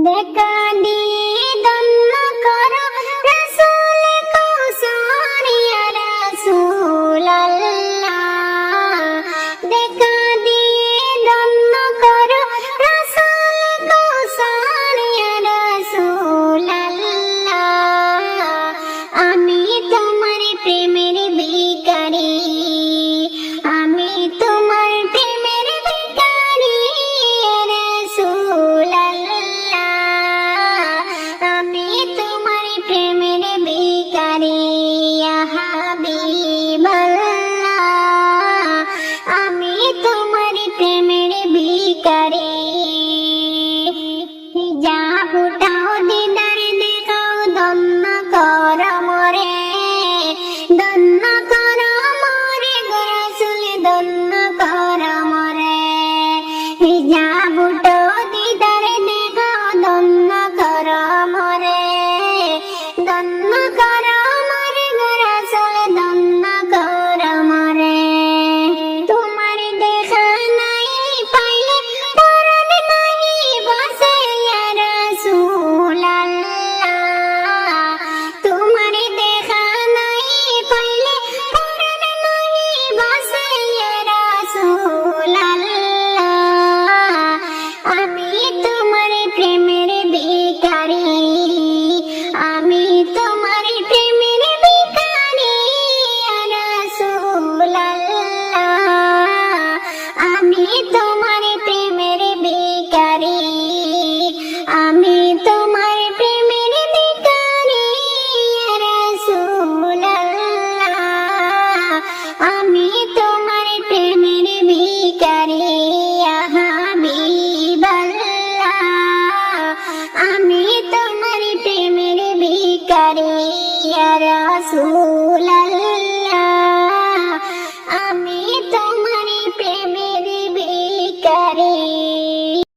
দেখা দিয়ে দন্ন করো রাসূল কৌসর ইয়া রাসূলাল্লাহ। দেখা দিয়ে দন্ন করো রাসূল কৌসর ইয়া রাসূলাল্লাহ। আমি তোমার প্রেমের ভিখারি, আমি তোমার প্রেমের ভিখারি ইয়া রাসূলাল্লাহ। আমি তোমার প্রেমের ভিখারি ইয়া হাবিবাল্লাহ। আমি তোমার প্রেমের ভিখারি। হিজাব উঠাও দিদার দেখাও দন্ন কর মরে, দন্ন কর মরে গো রাসূল দন্ন কর মরে। হিজাব উঠাও দিদার দেখাও দন্ন কর মরে, দন্ন কর মরে গো রাসূল দন্ন কর মরে। তোমার দেখা নাই পাইলে পরাণ নাই বসে ইয়া রাসূলাল্লাহ। তোমার দেখা নাই পাইলে পরাণ নাই বসে ইয়া রাসূলাল্লাহ। আমি তোমার প্রেমের ভিখারি, আমি তোমার প্রেমের ভিখারি ইয়া রাসূলাল্লাহ। আমি তোমার প্রেমের ভিখারি, আমি তোমার প্রেমের ভিখারি ইয়া রাসূলাল্লাহ। আমি তোমার প্রেমের ভিখারি ইয়া হাবিবাল্লাহ। আমি তোমার প্রেমের ভিখারি ইয়া রাসূল।